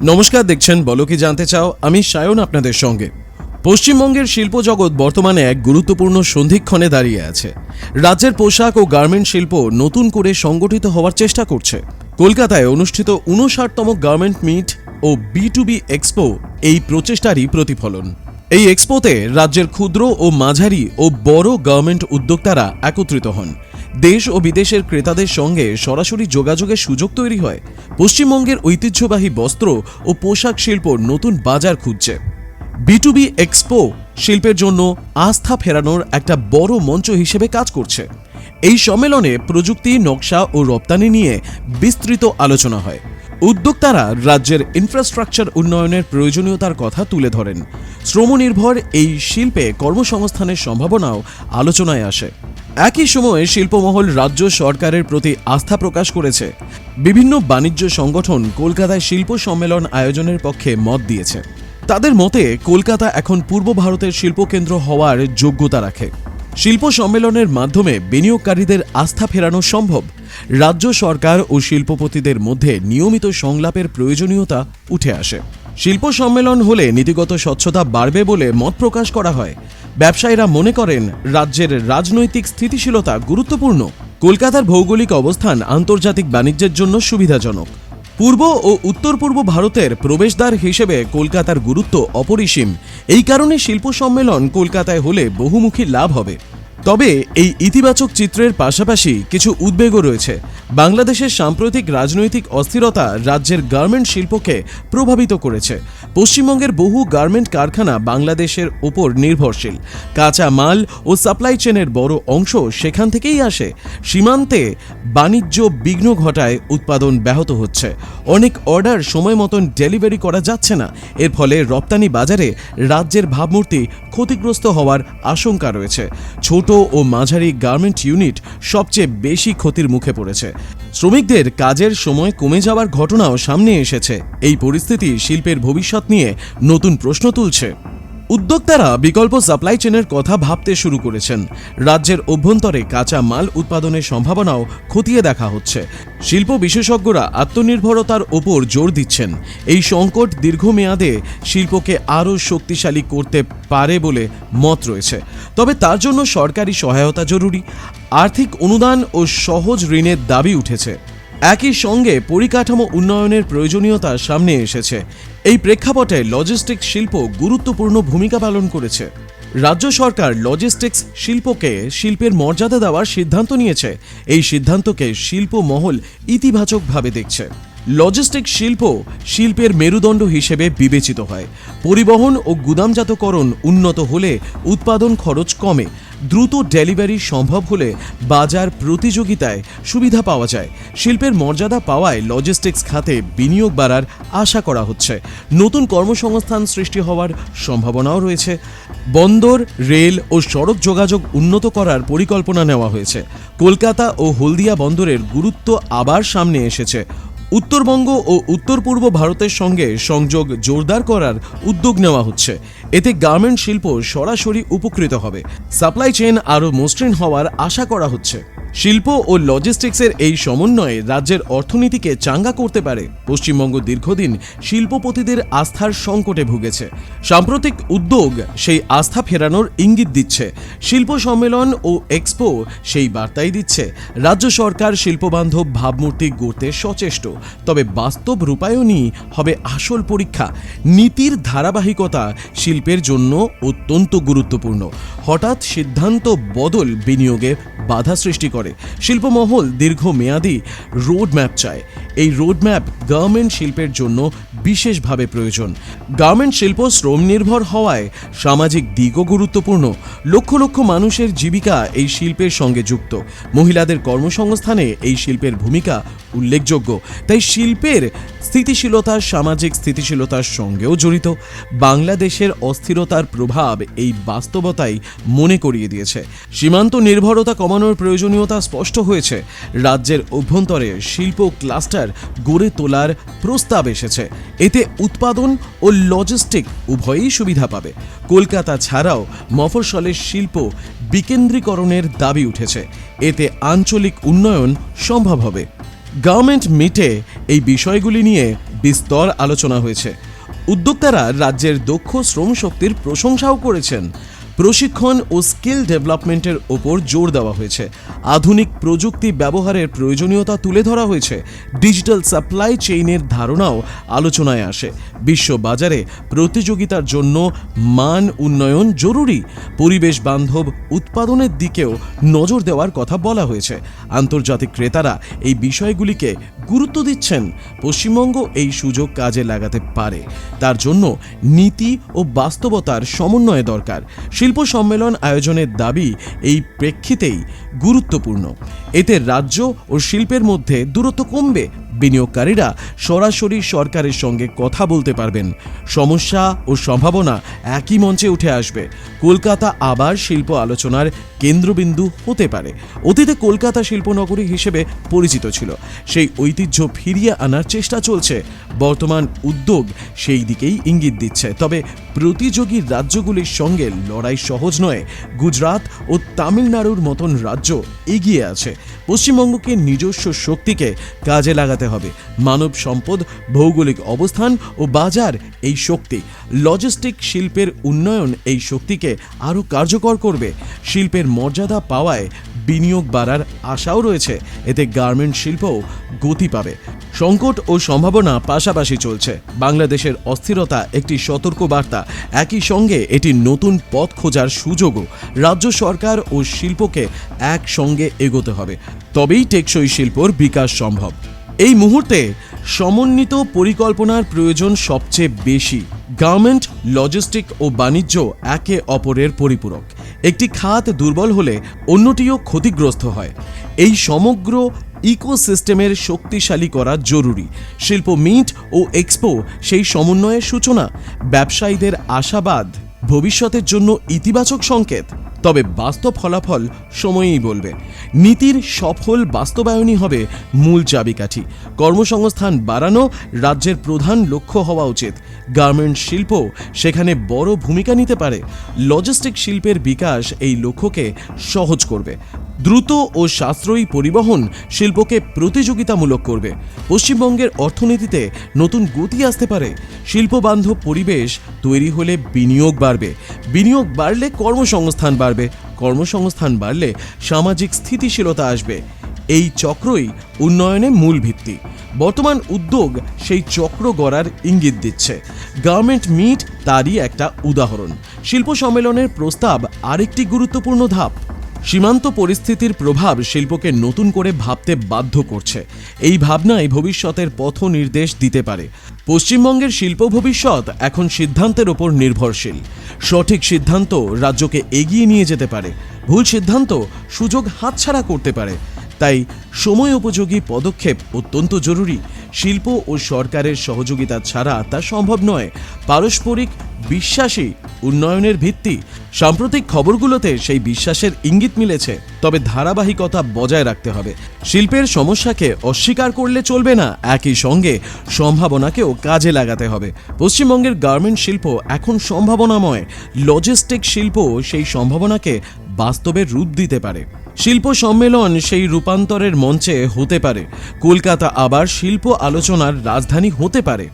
নমস্কার, দেখছেন বলো কি জানতে চাও। আমি সায়ন আপনাদের সঙ্গে। পশ্চিমবঙ্গের শিল্প জগৎ বর্তমানে এক গুরুত্বপূর্ণ সন্ধিক্ষণে দাঁড়িয়ে আছে। রাজ্যের পোশাক ও গার্মেন্ট শিল্প নতুন করে সংগঠিত হওয়ার চেষ্টা করছে। কলকাতায় অনুষ্ঠিত 59তম গার্মেন্ট মিট ও B2B এক্সপো এই প্রচেষ্টারই প্রতিফলন। এই এক্সপোতে রাজ্যের ক্ষুদ্র ও মাঝারি ও বড় গার্মেন্ট উদ্যোক্তারা একত্রিত হন। দেশ ও বিদেশের ক্রেতাদের সঙ্গে সরাসরি যোগাযোগের সুযোগ তৈরি হয়। পশ্চিমবঙ্গের ঐতিহ্যবাহী বস্ত্র ও পোশাক শিল্প নতুন বাজার খুঁজছে। B2B এক্সপো শিল্পের জন্য আস্থা ফেরানোর একটা বড় মঞ্চ হিসেবে কাজ করছে। এই সম্মেলনে প্রযুক্তি, নকশা ও রপ্তানি নিয়ে বিস্তৃত আলোচনা হয়। উদ্যোক্তারা রাজ্যের ইনফ্রাস্ট্রাকচার উন্নয়নের প্রয়োজনীয়তার কথা তুলে ধরেন। শ্রমনির্ভর এই শিল্পে কর্মসংস্থানের সম্ভাবনাও আলোচনায় আসে। একই সময়ে শিল্পমহল রাজ্য সরকারের প্রতি আস্থা প্রকাশ করেছে। বিভিন্ন বাণিজ্য সংগঠন কলকাতায় শিল্প সম্মেলন আয়োজনের পক্ষে মত দিয়েছে। তাদের মতে কলকাতা এখন পূর্ব ভারতের শিল্পকেন্দ্র হওয়ার যোগ্যতা রাখে। শিল্প সম্মেলনের মাধ্যমে বিনিয়োগকারীদের আস্থা ফেরানো সম্ভব। রাজ্য সরকার ও শিল্পপতিদের মধ্যে নিয়মিত সংলাপের প্রয়োজনীয়তা উঠে আসে। শিল্প সম্মেলন হলে নীতিগত স্বচ্ছতা বাড়বে বলে মত প্রকাশ করা হয়। ব্যবসায়ীরা মনে করেন রাজ্যের রাজনৈতিক স্থিতিশীলতা গুরুত্বপূর্ণ। কলকাতার ভৌগোলিক অবস্থান আন্তর্জাতিক বাণিজ্যের জন্য সুবিধাজনক। পূর্ব ও উত্তর পূর্ব ভারতের প্রবেশদ্বার হিসেবে কলকাতার গুরুত্ব অপরিসীম। এই কারণে শিল্প সম্মেলন কলকাতায় হলে বহুমুখী লাভ হবে। তবে এই ইতিবাচক চিত্রের পাশাপাশি কিছু উদ্বেগও রয়েছে। বাংলাদেশের সাম্প্রতিক রাজনৈতিক অস্থিরতা রাজ্যের গার্মেন্ট শিল্পকে প্রভাবিত করেছে। পশ্চিমবঙ্গের বহু গার্মেন্ট কারখানা বাংলাদেশের ওপর নির্ভরশীল। কাঁচা মাল ও সাপ্লাই চেনের বড় অংশ সেখান থেকেই আসে। সীমান্তে বাণিজ্য বিঘ্ন ঘটায় উৎপাদন ব্যাহত হচ্ছে। অনেক অর্ডার সময় মতন ডেলিভারি করা যাচ্ছে না। এর ফলে রপ্তানি বাজারে রাজ্যের ভাবমূর্তি ক্ষতিগ্রস্ত হওয়ার আশঙ্কা রয়েছে। ছোট ও মাঝারি গার্মেন্ট ইউনিট সবচেয়ে বেশি ক্ষতির মুখে পড়েছে। শ্রমিকদের কাজের সময় কমে যাওয়ার ঘটনাও সামনে এসেছে। এই পরিস্থিতি শিল্পের ভবিষ্যৎ নিয়ে নতুন প্রশ্ন তুলছে। উদ্যোক্তারা বিকল্প সাপ্লাই চেনের কথা ভাবতে শুরু করেছেন। রাজ্যের অভ্যন্তরে কাঁচা মাল উৎপাদনের সম্ভাবনাও খতিয়ে দেখা হচ্ছে। শিল্প বিশেষজ্ঞরা আত্মনির্ভরতার ওপর জোর দিচ্ছেন। এই সংকট দীর্ঘমেয়াদে শিল্পকে আরও শক্তিশালী করতে পারে বলে মত রয়েছে। তবে তার জন্য সরকারি সহায়তা জরুরি। আর্থিক অনুদান ও সহজ ঋণের দাবি উঠেছে। একই সঙ্গে পরিকাঠামো উন্নয়নের প্রয়োজনীয়তা সামনে এসেছে। এই প্রেক্ষাপটে লজিস্টিক্স শিল্প গুরুত্বপূর্ণ ভূমিকা পালন করেছে। রাজ্য সরকার লজিস্টিক্স শিল্পকে শিল্পের মর্যাদা দেওয়ার সিদ্ধান্ত নিয়েছে। এই সিদ্ধান্তকে শিল্প মহল ইতিবাচকভাবে দেখছে। লজিস্টিক্স শিল্প শিল্পের মেরুদণ্ড হিসেবে বিবেচিত হয়। পরিবহন ও গুদামজাতকরণ উন্নত হলে উৎপাদন খরচ কমে। দ্রুত ডেলিভারি সম্ভব হলে বাজার প্রতিযোগিতায় সুবিধা পাওয়া যায়। শিল্পের মর্যাদা পাওয়ায় লজিস্টিক্স খাতে বিনিয়োগ বাড়ার আশা করা হচ্ছে। নতুন কর্মসংস্থান সৃষ্টি হওয়ার সম্ভাবনাও রয়েছে। বন্দর, রেল ও সড়ক যোগাযোগ উন্নত করার পরিকল্পনা নেওয়া হয়েছে। কলকাতা ও হলদিয়া বন্দরের গুরুত্ব আবার সামনে এসেছে। উত্তরবঙ্গ ও উত্তর পূর্ব ভারতের সঙ্গে সংযোগ জোরদার করার উদ্যোগ নেওয়া হচ্ছে। এতে গার্মেন্ট শিল্প সরাসরি উপকৃত হবে। সাপ্লাই চেইন আরও মসৃণ হওয়ার আশা করা হচ্ছে। শিল্প ও লজিস্টিক্সের এই সমন্বয়ে রাজ্যের অর্থনীতিকে চাঙ্গা করতে পারে। পশ্চিমবঙ্গ দীর্ঘদিন শিল্পপতিদের আস্থার সংকটে ভুগেছে। সাম্প্রতিক উদ্যোগ সেই আস্থা ফেরানোর ইঙ্গিত দিচ্ছে। শিল্প সম্মেলন ও এক্সপো সেই বার্তাই দিচ্ছে। রাজ্য সরকার শিল্পবান্ধব ভাবমূর্তি গড়তে সচেষ্ট। তবে বাস্তব রূপায়ণই হবে আসল পরীক্ষা। নীতির ধারাবাহিকতা শিল্পের জন্য অত্যন্ত গুরুত্বপূর্ণ। হঠাৎ সিদ্ধান্ত বদল বিনিয়োগে বাধা সৃষ্টি করে। শিল্পমহল দীর্ঘমেয়াদী রোডম্যাপ চায়। এই রোডম্যাপ গার্মেন্ট শিল্পের জন্য বিশেষভাবে প্রয়োজন। গার্মেন্ট শিল্প শ্রম নির্ভর হওয়ায় সামাজিক দিকও গুরুত্বপূর্ণ। লক্ষ লক্ষ মানুষের জীবিকা এই শিল্পের সঙ্গে যুক্ত। মহিলাদের কর্মসংস্থানে এই শিল্পের ভূমিকা উল্লেখযোগ্য। তাই শিল্পের স্থিতিশীলতা সামাজিক স্থিতিশীলতার সঙ্গেও জড়িত। বাংলাদেশের অস্থিরতার প্রভাব এই বাস্তবতাই মনে করিয়ে দিয়েছে। সীমান্ত নির্ভরতা কমানোর প্রয়োজনীয়তা স্পষ্ট হয়েছে। রাজ্যের অভ্যন্তরে শিল্প ক্লাস্টার গড়ে তোলার প্রস্তাব এসেছে। এতে উৎপাদন ও লজিস্টিক উভয়ই সুবিধা পাবে। কলকাতা ছাড়াও মফস্বলের শিল্প বিকেন্দ্রীকরণের দাবি উঠেছে। এতে আঞ্চলিক উন্নয়ন সম্ভব হবে। গার্মেন্ট মিটে এই বিষয়গুলি নিয়ে বিস্তর আলোচনা হয়েছে। উদ্যোক্তারা রাজ্যের দক্ষ শ্রমশক্তির প্রশংসাও করেছেন। প্রশিক্ষণ ও স্কিল ডেভেলপমেন্টের ওপর জোর দেওয়া হয়েছে। আধুনিক প্রযুক্তি ব্যবহারের প্রয়োজনীয়তা তুলে ধরা হয়েছে। ডিজিটাল সাপ্লাই চেইনের ধারণাও আলোচনায় আসে। বিশ্ব বাজারে প্রতিযোগিতার জন্য মান উন্নয়ন জরুরি। পরিবেশ বান্ধব উৎপাদনের দিকেও নজর দেওয়ার কথা বলা হয়েছে। আন্তর্জাতিক ক্রেতারা এই বিষয়গুলিকে গুরুত্ব দিচ্ছেন। পশ্চিমবঙ্গ এই সুযোগ কাজে লাগাতে পারে। তার জন্য নীতি ও বাস্তবতার সমন্বয় দরকার। শিল্প সম্মেলন আয়োজনের দাবি এই প্রেক্ষিতেই গুরুত্বপূর্ণ। এতে রাজ্য ও শিল্পের মধ্যে দূরত্ব কমবে। বিনিয়োগকারীরা সরাসরি সরকারের সঙ্গে কথা বলতে পারবেন। সমস্যা ও সম্ভাবনা একই মঞ্চে উঠে আসবে। কলকাতা আবার শিল্প আলোচনার কেন্দ্রবিন্দু হতে পারে। অতীতে কলকাতা শিল্পনগরী হিসেবে পরিচিত ছিল। সেই ঐতিহ্য ফিরিয়ে আনার চেষ্টা চলছে। বর্তমান উদ্যোগ সেই দিকেই ইঙ্গিত দিচ্ছে। তবে প্রতিযোগী রাজ্যগুলির সঙ্গে লড়াই সহজ নয়। গুজরাট ও তামিলনাড়ুর মতন রাজ্য এগিয়ে আছে। পশ্চিমবঙ্গকে নিজস্ব শক্তিকে কাজে লাগাতে হবে। মানব সম্পদ, ভৌগোলিক অবস্থান ও বাজার এই শক্তি। লজিস্টিক শিল্পের উন্নয়ন এই শক্তিকে আরও কার্যকর করবে। শিল্পের মর্যাদা পাওয়ায় বিনিয়োগ বাড়ার আশাও রয়েছে। এতে গার্মেন্ট শিল্পও গতি পাবে। সংকট ও সম্ভাবনা পাশাপাশি চলছে। বাংলাদেশের অস্থিরতা একটি সতর্ক বার্তা। একই সঙ্গে এটি নতুন পথ খোঁজার সুযোগও। রাজ্য সরকার ও শিল্পকে একসঙ্গে এগোতে হবে। তবেই টেকসই শিল্পর বিকাশ সম্ভব। এই মুহূর্তে সমন্বিত পরিকল্পনার প্রয়োজন সবচেয়ে বেশি। গার্মেন্ট, লজিস্টিক ও বাণিজ্য একে অপরের পরিপূরক। একটি খাত দুর্বল হলে অন্যটিও ক্ষতিগ্রস্ত হয়। এই সমগ্র ইকোসিস্টেমের শক্তিশালী করা জরুরি। শিল্প মিট ও এক্সপো সেই সমন্বয়ের সূচনা। ব্যবসায়ীদের আশাবাদ ভবিষ্যতের জন্য ইতিবাচক সংকেত। তবে বাস্তব ফলাফল সময়ই বলবে। নীতির সফল বাস্তবায়নই হবে মূল চাবিকাঠি। কর্মসংস্থান বাড়ানো রাজ্যের প্রধান লক্ষ্য হওয়া উচিত। গার্মেন্ট শিল্প সেখানে বড় ভূমিকা নিতে পারে। লজিস্টিক শিল্পের বিকাশ এই লক্ষ্যকে সহজ করবে। দ্রুত ও সাশ্রয়ী পরিবহন শিল্পকে প্রতিযোগিতামূলক করবে। পশ্চিমবঙ্গের অর্থনীতিতে নতুন গতি আসতে পারে। শিল্পবান্ধব পরিবেশ তৈরি হলে বিনিয়োগ বাড়বে। বিনিয়োগ বাড়লে কর্মসংস্থান বাড়বে। কর্মসংস্থান বাড়লে সামাজিক স্থিতিশীলতা আসবে। এই চক্রই উন্নয়নের মূল ভিত্তি। বর্তমান উদ্যোগ সেই চক্র গড়ার ইঙ্গিত দিচ্ছে। গার্মেন্ট মিট তারই একটা উদাহরণ। শিল্প সম্মেলনের প্রস্তাব আরেকটি গুরুত্বপূর্ণ ধাপ। সীমান্ত পরিস্থিতির প্রভাব শিল্পকে নতুন করে ভাবতে বাধ্য করছে। এই ভাবনাই ভবিষ্যতের পথ নির্দেশ দিতে পারে। পশ্চিমবঙ্গের শিল্প ভবিষ্যৎ এখন সিদ্ধান্তের ওপর নির্ভরশীল। সঠিক সিদ্ধান্ত রাজ্যকে এগিয়ে নিয়ে যেতে পারে। ভুল সিদ্ধান্ত সুযোগ হাতছাড়া করতে পারে। তাই সময় উপযোগী পদক্ষেপ অত্যন্ত জরুরি। শিল্প ও সরকারের সহযোগিতা ছাড়া তা সম্ভব নয়। পারস্পরিক বিশ্বাসী উন্নয়নের ভিত্তি। সাম্প্রতিক খবরগুলোতে সেই বিশ্বাসের ইঙ্গিত মিলেছে। তবে ধারাবাহিকতা বজায় রাখতে হবে। শিল্পের সমস্যাকে অস্বীকার করলে চলবে না। একই সঙ্গে সম্ভাবনাকেও কাজে লাগাতে হবে। পশ্চিমবঙ্গের গার্মেন্ট শিল্প এখন সম্ভাবনাময়। লজিস্টিক শিল্প সেই সম্ভাবনাকে বাস্তবে রূপ দিতে পারে। শিল্প সম্মেলন সেই রূপান্তরের মঞ্চে হতে পারে। কলকাতা আবার শিল্প আলোচনার রাজধানী হতে পারে।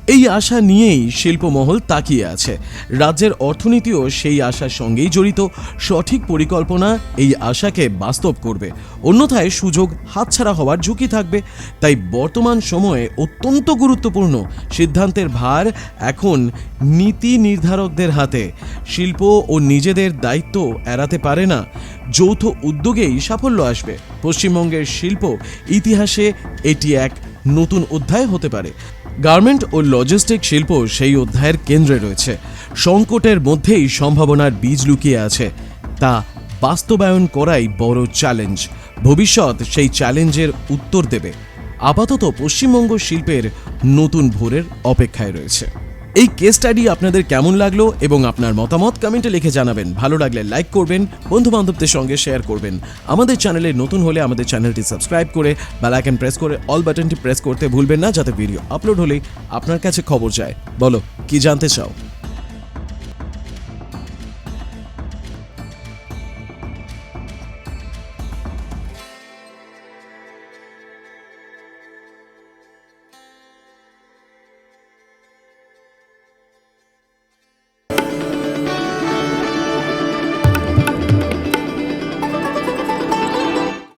এই আশা নিয়েই শিল্পমহল তাকিয়ে আছে। রাজ্যের অর্থনীতিও সেই আশার সঙ্গেই জড়িত। সঠিক পরিকল্পনা এই আশাকে বাস্তব করবে। অন্যথায় সুযোগ হাতছাড়া হওয়ার ঝুঁকি থাকবে। তাই বর্তমান সময়ে অত্যন্ত গুরুত্বপূর্ণ। সিদ্ধান্তের ভার এখন নীতি নির্ধারকদের হাতে। শিল্প ও নিজেদের দায়িত্ব এড়াতে পারে না। যৌথ উদ্যোগেই সাফল্য আসবে। পশ্চিমবঙ্গের শিল্প ইতিহাসে এটি এক নতুন অধ্যায় হতে পারে। গার্মেন্ট ও লজিস্টিক শিল্প সেই অধ্যায়ের কেন্দ্রে রয়েছে। সংকটের মধ্যেই সম্ভাবনার বীজ লুকিয়ে আছে। তা বাস্তবায়ন করাই বড় চ্যালেঞ্জ। ভবিষ্যৎ সেই চ্যালেঞ্জের উত্তর দেবে। আপাতত পশ্চিমবঙ্গ শিল্পের নতুন ভোরের অপেক্ষায় রয়েছে। এই কেস স্টাডি আপনাদের কেমন লাগলো এবং আপনার মতামত কমেন্টে লিখে জানাবেন। ভালো লাগলে লাইক করবেন, বন্ধু বান্ধবদের সঙ্গে শেয়ার করবেন। আমাদের চ্যানেলে নতুন হলে আমাদের চ্যানেলটি সাবস্ক্রাইব করে বেল আইকন প্রেস করে অল বাটনটি প্রেস করতে ভুলবেন না, যাতে ভিডিও আপলোড হলেই আপনার কাছে খবর যায়। বলো কি জানতে চাও?